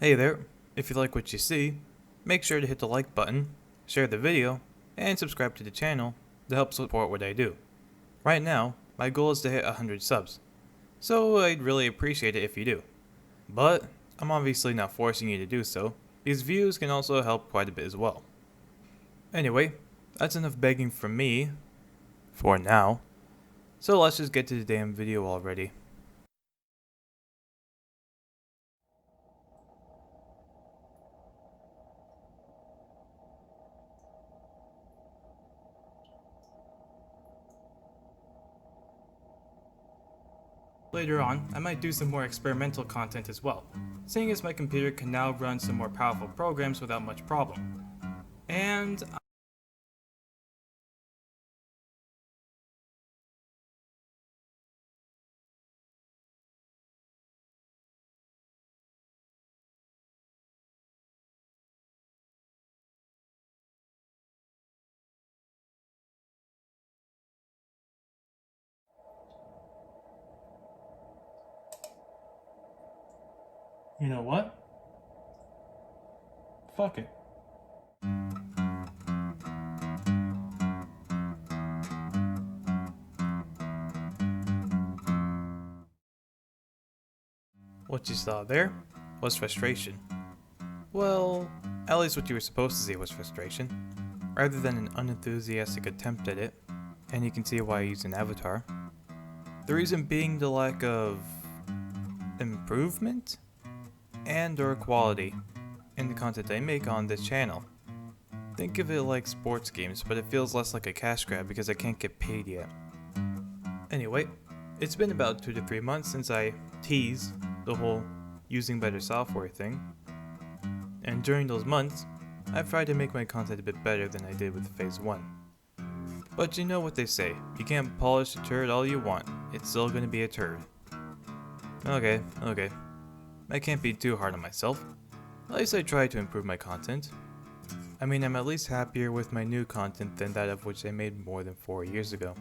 Hey there, if you like what you see, make sure to hit the like button, share the video, and subscribe to the channel to help support what I do. Right now, my goal is to hit 100 subs, so I'd really appreciate it if you do. But I'm obviously not forcing you to do so, because views can also help quite a bit as well. Anyway, that's enough begging from me, for now, so let's just get to the damn video already. Later on, I might do some more experimental content as well, seeing as my computer can now run some more powerful programs without much problem. And you know what? Fuck it. What you saw there was frustration. Well, at least what you were supposed to see was frustration, rather than an unenthusiastic attempt at it, and you can see why I use an avatar. The reason being the lack of improvement and or quality in the content I make on this channel. Think of it like sports games, but it feels less like a cash grab because I can't get paid yet. Anyway, it's been about 2 to 3 months since I teased the whole using better software thing, and during those months, I've tried to make my content a bit better than I did with Phase 1. But you know what they say, you can't polish a turd all you want, it's still gonna be a turd. Okay, I can't be too hard on myself. At least I try to improve my content. I mean, I'm at least happier with my new content than that of which I made more than 4 years ago.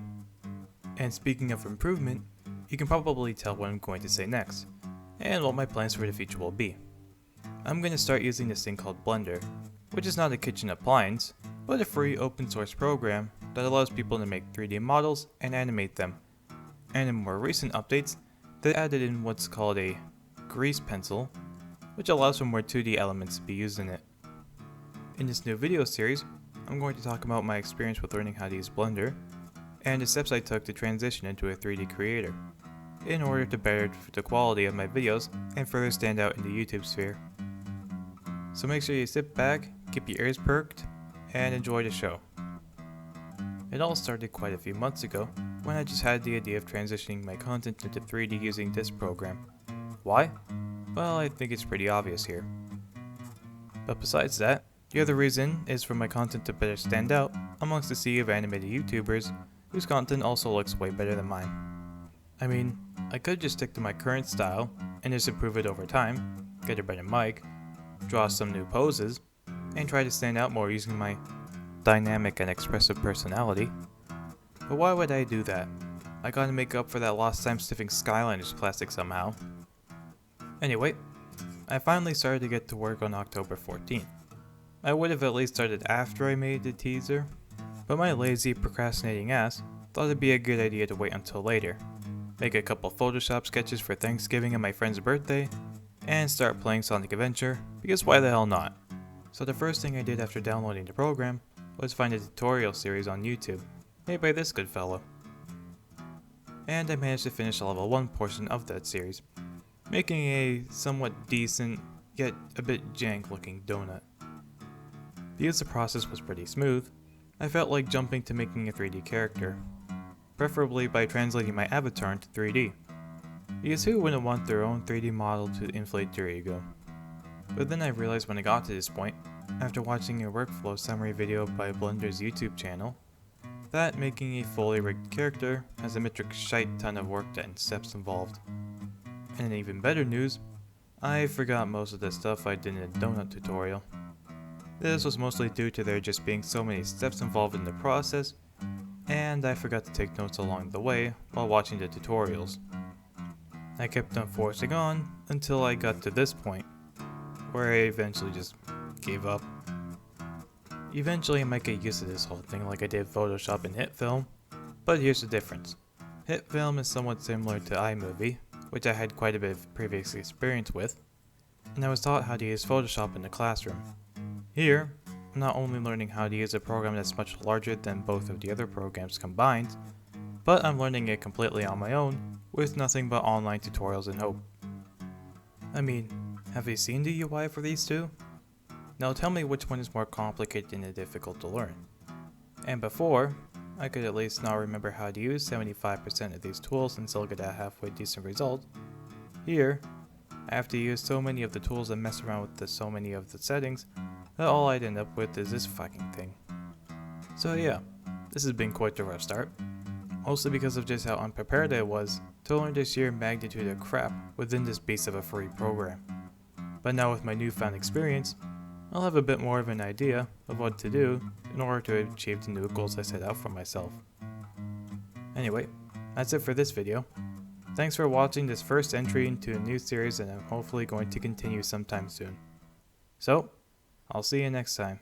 And speaking of improvement, you can probably tell what I'm going to say next, and what my plans for the future will be. I'm going to start using this thing called Blender, which is not a kitchen appliance, but a free open source program that allows people to make 3D models and animate them. And in more recent updates, they added in what's called a grease pencil, which allows for more 2D elements to be used in it. In this new video series, I'm going to talk about my experience with learning how to use Blender, and the steps I took to transition into a 3D creator, in order to better the quality of my videos and further stand out in the YouTube sphere. So make sure you sit back, keep your ears perked, and enjoy the show. It all started quite a few months ago, when I just had the idea of transitioning my content into 3D using this program. Why? Well, I think it's pretty obvious here. But besides that, the other reason is for my content to better stand out amongst the sea of animated YouTubers whose content also looks way better than mine. I mean, I could just stick to my current style and just improve it over time, get a better mic, draw some new poses, and try to stand out more using my dynamic and expressive personality. But why would I do that? I gotta make up for that lost time sniffing Skylanders classic somehow. Anyway, I finally started to get to work on October 14th. I would have at least started after I made the teaser, but my lazy, procrastinating ass thought it'd be a good idea to wait until later, make a couple Photoshop sketches for Thanksgiving and my friend's birthday, and start playing Sonic Adventure, because why the hell not? So the first thing I did after downloading the program was find a tutorial series on YouTube, made by this good fellow. And I managed to finish the level 1 portion of that series, making a somewhat decent, yet a bit jank looking donut. Because the process was pretty smooth, I felt like jumping to making a 3D character, preferably by translating my avatar into 3D, because who wouldn't want their own 3D model to inflate their ego? But then I realized when I got to this point, after watching a workflow summary video by Blender's YouTube channel, that making a fully rigged character has a metric shite ton of work and steps involved. And in even better news, I forgot most of the stuff I did in the donut tutorial. This was mostly due to there just being so many steps involved in the process, and I forgot to take notes along the way while watching the tutorials. I kept on forcing on until I got to this point, where I eventually just gave up. Eventually I might get used to this whole thing like I did Photoshop and HitFilm, but here's the difference. HitFilm is somewhat similar to iMovie, which I had quite a bit of previous experience with, and I was taught how to use Photoshop in the classroom. Here, I'm not only learning how to use a program that's much larger than both of the other programs combined, but I'm learning it completely on my own, with nothing but online tutorials and hope. I mean, have you seen the UI for these two? Now tell me which one is more complicated and difficult to learn. And before, I could at least now remember how to use 75% of these tools and still get a halfway decent result. Here, I have to use so many of the tools and mess around with so many of the settings that all I'd end up with is this fucking thing. So yeah, this has been quite a rough start, mostly because of just how unprepared I was to learn the sheer magnitude of crap within this beast of a free program. But now with my newfound experience, I'll have a bit more of an idea of what to do in order to achieve the new goals I set out for myself. Anyway, that's it for this video. Thanks for watching this first entry into a new series that I'm hopefully going to continue sometime soon. So, I'll see you next time.